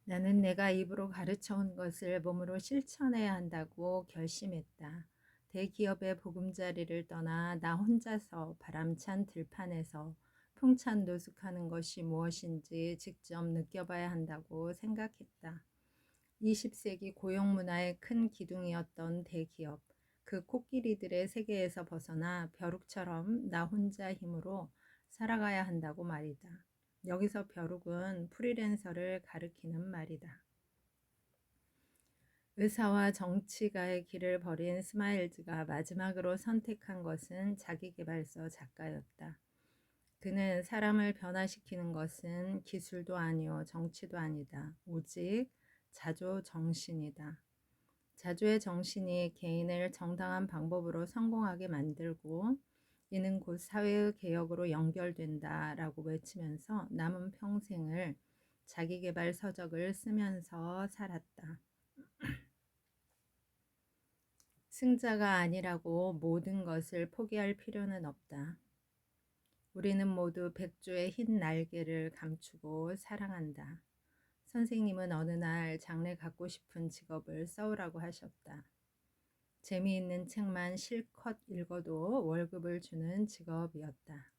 나는 내가 입으로 가르쳐온 것을 몸으로 실천해야 한다고 결심했다. 대기업의 보금자리를 떠나 나 혼자서 바람찬 들판에서 풍찬 노숙하는 것이 무엇인지 직접 느껴봐야 한다고 생각했다. 20세기 고용문화의 큰 기둥이었던 대기업, 그 코끼리들의 세계에서 벗어나 벼룩처럼 나 혼자 힘으로 살아가야 한다고 말이다. 여기서 벼룩은 프리랜서를 가리키는 말이다. 의사와 정치가의 길을 버린 스마일즈가 마지막으로 선택한 것은 자기계발서 작가였다. 그는 사람을 변화시키는 것은 기술도 아니요 정치도 아니다. 오직 자조 정신이다. 자조의 정신이 개인을 정당한 방법으로 성공하게 만들고 이는 곧 사회의 개혁으로 연결된다라고 외치면서 남은 평생을 자기계발 서적을 쓰면서 살았다. 승자가 아니라고 모든 것을 포기할 필요는 없다. 우리는 모두 백조의 흰 날개를 감추고 사랑한다. 선생님은 어느 날 장래 갖고 싶은 직업을 써오라고 하셨다. 재미있는 책만 실컷 읽어도 월급을 주는 직업이었다.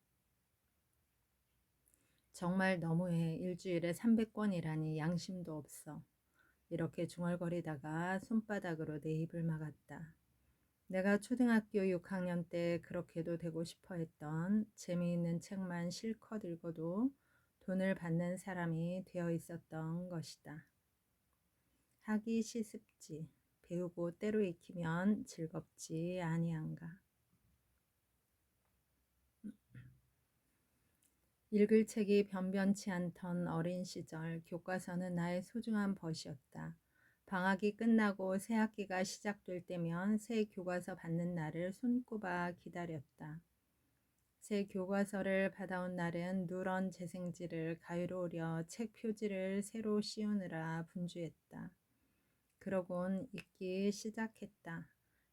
정말 너무해. 일주일에 300권이라니 양심도 없어. 이렇게 중얼거리다가 손바닥으로 내 입을 막았다. 내가 초등학교 6학년 때 그렇게도 되고 싶어 했던 재미있는 책만 실컷 읽어도 돈을 받는 사람이 되어 있었던 것이다. 하기 시습지, 배우고 때로 익히면 즐겁지 아니한가. 읽을 책이 변변치 않던 어린 시절 교과서는 나의 소중한 벗이었다. 방학이 끝나고 새 학기가 시작될 때면 새 교과서 받는 날을 손꼽아 기다렸다. 새 교과서를 받아온 날은 누런 재생지를 가위로 오려 책 표지를 새로 씌우느라 분주했다. 그러곤 읽기 시작했다.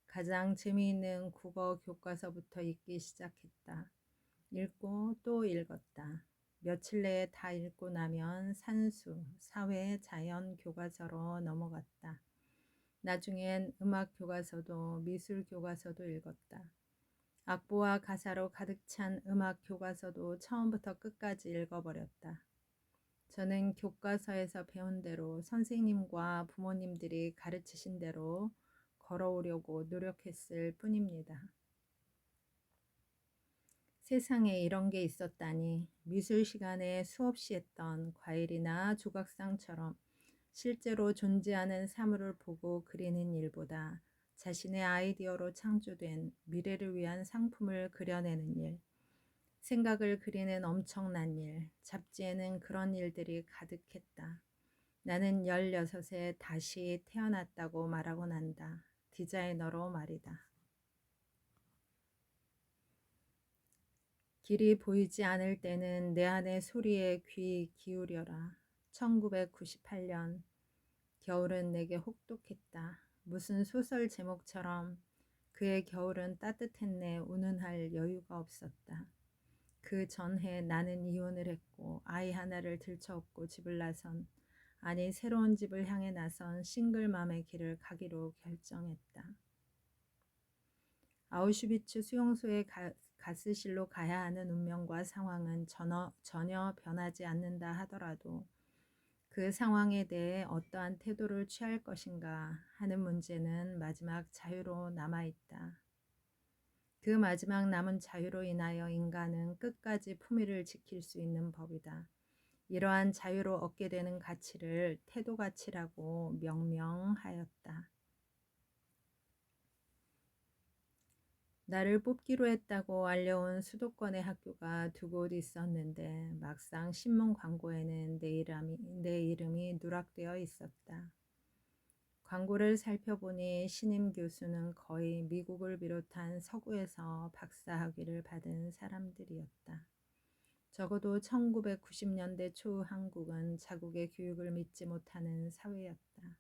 가장 재미있는 국어 교과서부터 읽기 시작했다. 읽고 또 읽었다. 며칠 내에 다 읽고 나면 산수, 사회, 자연 교과서로 넘어갔다. 나중엔 음악 교과서도 미술 교과서도 읽었다. 악보와 가사로 가득 찬 음악 교과서도 처음부터 끝까지 읽어버렸다. 저는 교과서에서 배운 대로 선생님과 부모님들이 가르치신 대로 걸어오려고 노력했을 뿐입니다. 세상에 이런 게 있었다니. 미술 시간에 수없이 했던 과일이나 조각상처럼 실제로 존재하는 사물을 보고 그리는 일보다 자신의 아이디어로 창조된 미래를 위한 상품을 그려내는 일, 생각을 그리는 엄청난 일, 잡지에는 그런 일들이 가득했다. 나는 16에 다시 태어났다고 말하곤 한다. 디자이너로 말이다. 길이 보이지 않을 때는 내 안의 소리에 귀 기울여라. 1998년 겨울은 내게 혹독했다. 무슨 소설 제목처럼 그의 겨울은 따뜻했네 운운할 여유가 없었다. 그 전해 나는 이혼을 했고 아이 하나를 들쳐업고 집을 나선 아니 새로운 집을 향해 나선 싱글맘의 길을 가기로 결정했다. 아우슈비츠 수용소에 가스실로 가야 하는 운명과 상황은 전혀 변하지 않는다 하더라도 그 상황에 대해 어떠한 태도를 취할 것인가 하는 문제는 마지막 자유로 남아있다. 그 마지막 남은 자유로 인하여 인간은 끝까지 품위를 지킬 수 있는 법이다. 이러한 자유로 얻게 되는 가치를 태도 가치라고 명명하였다. 나를 뽑기로 했다고 알려온 수도권의 학교가 두 곳 있었는데 막상 신문 광고에는 내 이름이 누락되어 있었다. 광고를 살펴보니 신임 교수는 거의 미국을 비롯한 서구에서 박사학위를 받은 사람들이었다. 적어도 1990년대 초 한국은 자국의 교육을 믿지 못하는 사회였다.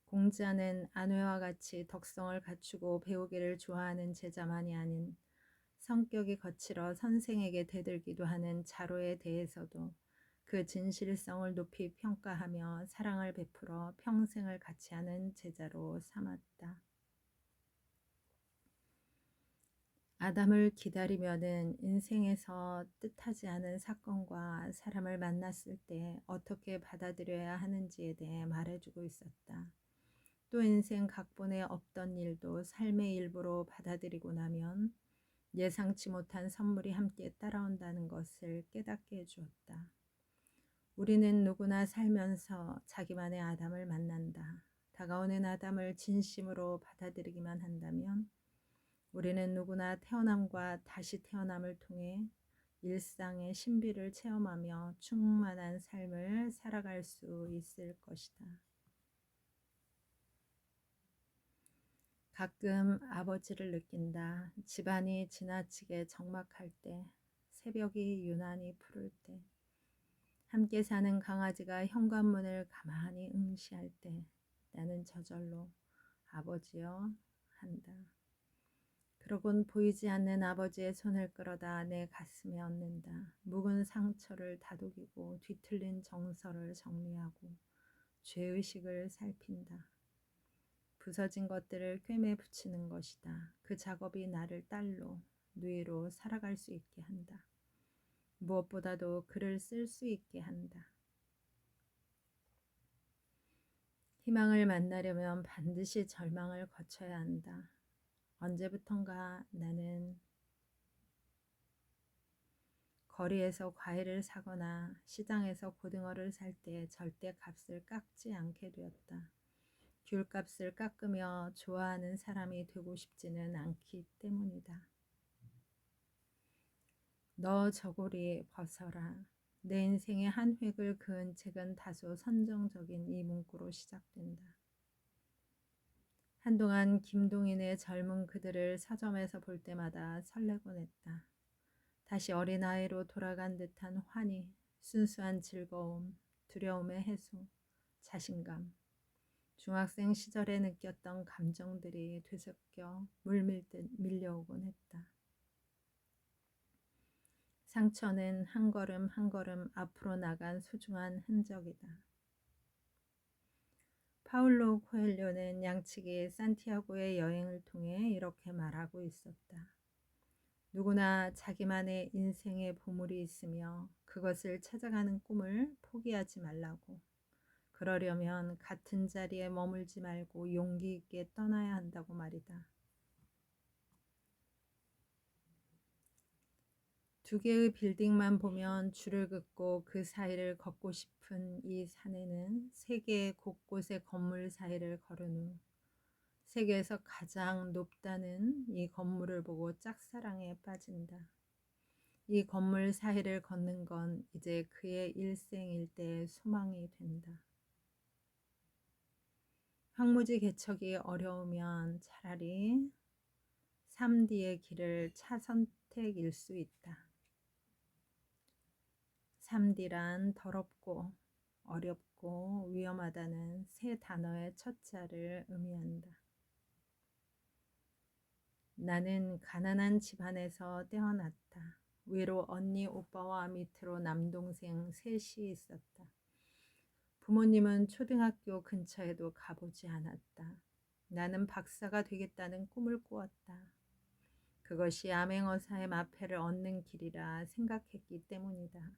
공자는 안회와 같이 덕성을 갖추고 배우기를 좋아하는 제자만이 아닌 성격이 거칠어 선생에게 대들기도 하는 자로에 대해서도 그 진실성을 높이 평가하며 사랑을 베풀어 평생을 같이 하는 제자로 삼았다. 아담을 기다리면은 인생에서 뜻하지 않은 사건과 사람을 만났을 때 어떻게 받아들여야 하는지에 대해 말해주고 있었다. 또 인생 각본에 없던 일도 삶의 일부로 받아들이고 나면 예상치 못한 선물이 함께 따라온다는 것을 깨닫게 해주었다. 우리는 누구나 살면서 자기만의 아담을 만난다. 다가오는 아담을 진심으로 받아들이기만 한다면 우리는 누구나 태어남과 다시 태어남을 통해 일상의 신비를 체험하며 충만한 삶을 살아갈 수 있을 것이다. 가끔 아버지를 느낀다. 집안이 지나치게 적막할 때, 새벽이 유난히 푸를 때, 함께 사는 강아지가 현관문을 가만히 응시할 때 나는 저절로 아버지여 한다. 그러곤 보이지 않는 아버지의 손을 끌어다 내 가슴에 얹는다. 묵은 상처를 다독이고 뒤틀린 정서를 정리하고 죄의식을 살핀다. 부서진 것들을 꿰매 붙이는 것이다. 그 작업이 나를 딸로, 누이로 살아갈 수 있게 한다. 무엇보다도 글을 쓸 수 있게 한다. 희망을 만나려면 반드시 절망을 거쳐야 한다. 언제부턴가 나는 거리에서 과일을 사거나 시장에서 고등어를 살 때 절대 값을 깎지 않게 되었다. 귤값을 깎으며 좋아하는 사람이 되고 싶지는 않기 때문이다. 너 저고리 벗어라. 내 인생의 한 획을 그은 책은 다소 선정적인 이 문구로 시작된다. 한동안 김동인의 젊은 그들을 서점에서 볼 때마다 설레곤 했다. 다시 어린아이로 돌아간 듯한 환희, 순수한 즐거움, 두려움의 해소, 자신감. 중학생 시절에 느꼈던 감정들이 되섞여 물밀듯 밀려오곤 했다. 상처는 한 걸음 한 걸음 앞으로 나간 소중한 흔적이다. 파울로 코엘료는 양측이 산티아고의 여행을 통해 이렇게 말하고 있었다. 누구나 자기만의 인생의 보물이 있으며 그것을 찾아가는 꿈을 포기하지 말라고. 그러려면 같은 자리에 머물지 말고 용기 있게 떠나야 한다고 말이다. 두 개의 빌딩만 보면 줄을 긋고 그 사이를 걷고 싶은 이 사내는 세 개의 곳곳의 건물 사이를 걸은 후 세계에서 가장 높다는 이 건물을 보고 짝사랑에 빠진다. 이 건물 사이를 걷는 건 이제 그의 일생일대의 소망이 된다. 황무지 개척이 어려우면 차라리 3D의 길을 차선택일 수 있다. 3D란 더럽고 어렵고 위험하다는 세 단어의 첫 자를 의미한다. 나는 가난한 집안에서 태어났다. 위로 언니 오빠와 밑으로 남동생 셋이 있었다. 부모님은 초등학교 근처에도 가보지 않았다. 나는 박사가 되겠다는 꿈을 꾸었다. 그것이 암행어사의 마패를 얻는 길이라 생각했기 때문이다.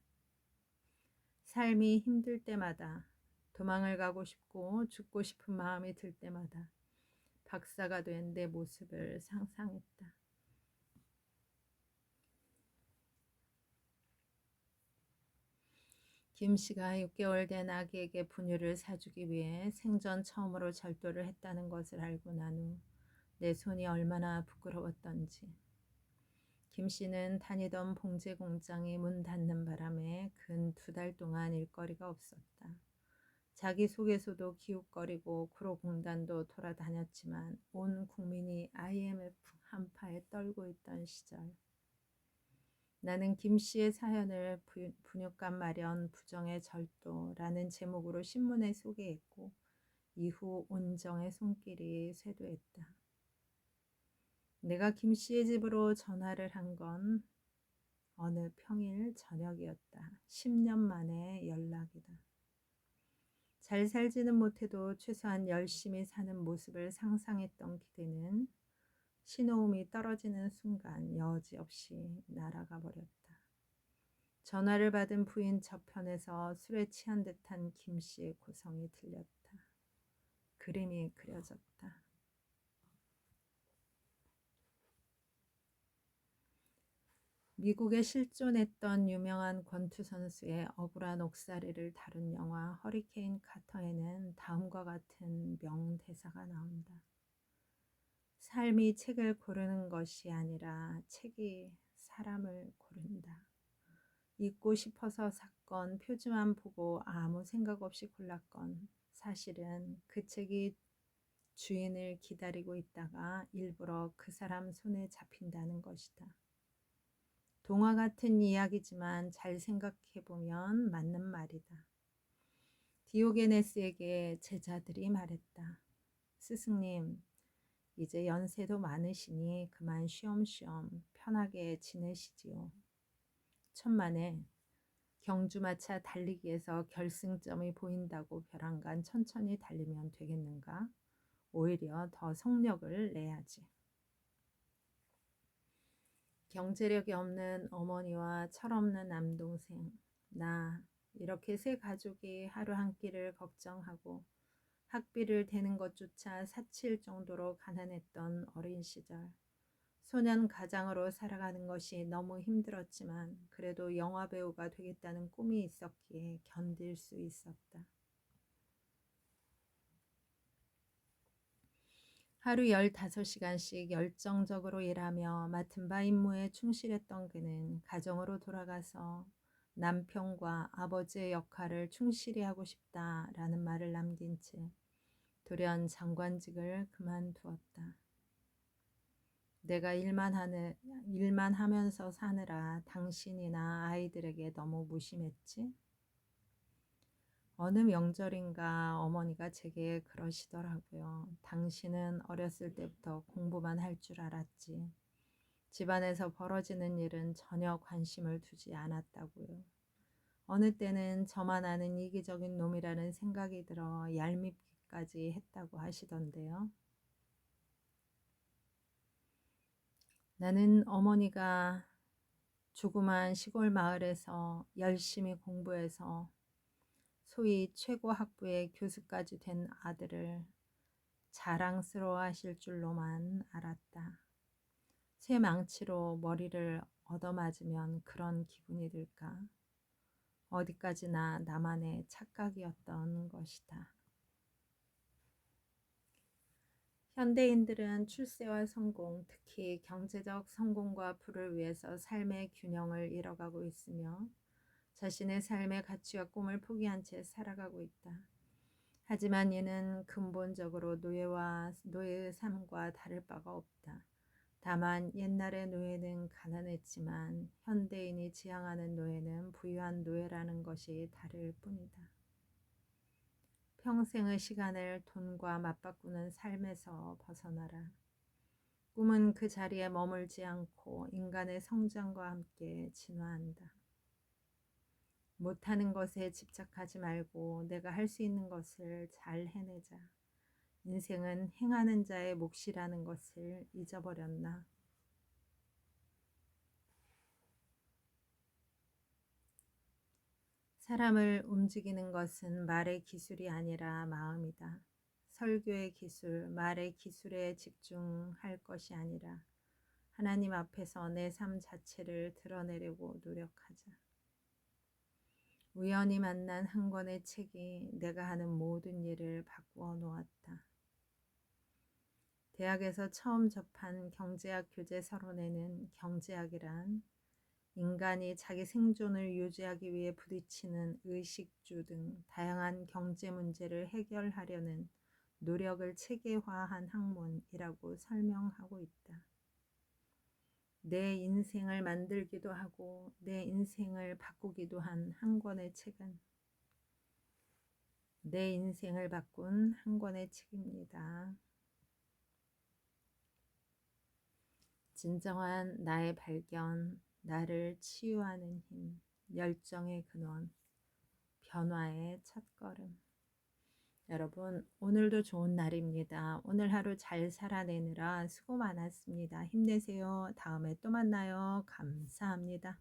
삶이 힘들 때마다 도망을 가고 싶고 죽고 싶은 마음이 들 때마다 박사가 된 내 모습을 상상했다. 김 씨가 6개월 된 아기에게 분유를 사주기 위해 생전 처음으로 절도를 했다는 것을 알고 난 후 내 손이 얼마나 부끄러웠던지. 김 씨는 다니던 봉제 공장이 문 닫는 바람에 근 2달 동안 일거리가 없었다. 자기 속에서도 기웃거리고 구로공단도 돌아다녔지만 온 국민이 IMF 한파에 떨고 있던 시절. 나는 김 씨의 사연을 분유값 마련 부정의 절도라는 제목으로 신문에 소개했고 이후 온정의 손길이 쇄도했다. 내가 김 씨의 집으로 전화를 한 건 어느 평일 저녁이었다. 10년 만에 연락이다. 잘 살지는 못해도 최소한 열심히 사는 모습을 상상했던 기대는 신호음이 떨어지는 순간 여지없이 날아가 버렸다. 전화를 받은 부인 저편에서 술에 취한 듯한 김씨의 고성이 들렸다. 그림이 그려졌다. 미국에 실존했던 유명한 권투 선수의 억울한 옥살이를 다룬 영화 허리케인 카터에는 다음과 같은 명대사가 나온다. 삶이 책을 고르는 것이 아니라 책이 사람을 고른다. 읽고 싶어서 샀건 표지만 보고 아무 생각 없이 골랐건 사실은 그 책이 주인을 기다리고 있다가 일부러 그 사람 손에 잡힌다는 것이다. 동화 같은 이야기지만 잘 생각해보면 맞는 말이다. 디오게네스에게 제자들이 말했다. 스승님, 이제 연세도 많으시니 그만 쉬엄쉬엄 편하게 지내시지요. 천만에 경주마차 달리기에서 결승점이 보인다고 벼랑간 천천히 달리면 되겠는가? 오히려 더 속력을 내야지. 경제력이 없는 어머니와 철없는 남동생, 나 이렇게 세 가족이 하루 한 끼를 걱정하고 학비를 대는 것조차 사칠 정도로 가난했던 어린 시절. 소년 가장으로 살아가는 것이 너무 힘들었지만 그래도 영화배우가 되겠다는 꿈이 있었기에 견딜 수 있었다. 하루 15시간씩 열정적으로 일하며 맡은 바 임무에 충실했던 그는 가정으로 돌아가서 남편과 아버지의 역할을 충실히 하고 싶다라는 말을 남긴 채 돌연 장관직을 그만두었다. 내가 일만 하면서 사느라 당신이나 아이들에게 너무 무심했지? 어느 명절인가 어머니가 제게 그러시더라고요. 당신은 어렸을 때부터 공부만 할 줄 알았지. 집안에서 벌어지는 일은 전혀 관심을 두지 않았다고요. 어느 때는 저만 아는 이기적인 놈이라는 생각이 들어 얄밉기까지 했다고 하시던데요. 나는 어머니가 조그만 시골 마을에서 열심히 공부해서 소위 최고 학부의 교수까지 된 아들을 자랑스러워 하실 줄로만 알았다. 새 망치로 머리를 얻어맞으면 그런 기분이 들까? 어디까지나 나만의 착각이었던 것이다. 현대인들은 출세와 성공, 특히 경제적 성공과 부를 위해서 삶의 균형을 잃어가고 있으며 자신의 삶의 가치와 꿈을 포기한 채 살아가고 있다. 하지만 이는 근본적으로 노예의 삶과 다를 바가 없다. 다만 옛날의 노예는 가난했지만 현대인이 지향하는 노예는 부유한 노예라는 것이 다를 뿐이다. 평생의 시간을 돈과 맞바꾸는 삶에서 벗어나라. 꿈은 그 자리에 머물지 않고 인간의 성장과 함께 진화한다. 못하는 것에 집착하지 말고 내가 할 수 있는 것을 잘 해내자. 인생은 행하는 자의 몫이라는 것을 잊어버렸나? 사람을 움직이는 것은 말의 기술이 아니라 마음이다. 설교의 기술, 말의 기술에 집중할 것이 아니라 하나님 앞에서 내 삶 자체를 드러내려고 노력하자. 우연히 만난 한 권의 책이 내가 하는 모든 일을 바꾸어 놓았다. 대학에서 처음 접한 경제학 교재 서론에는 경제학이란 인간이 자기 생존을 유지하기 위해 부딪히는 의식주 등 다양한 경제 문제를 해결하려는 노력을 체계화한 학문이라고 설명하고 있다. 내 인생을 만들기도 하고 내 인생을 바꾸기도 한 한 권의 책은 내 인생을 바꾼 한 권의 책입니다. 진정한 나의 발견, 나를 치유하는 힘, 열정의 근원, 변화의 첫걸음. 여러분, 오늘도 좋은 날입니다. 오늘 하루 잘 살아내느라 수고 많았습니다. 힘내세요. 다음에 또 만나요. 감사합니다.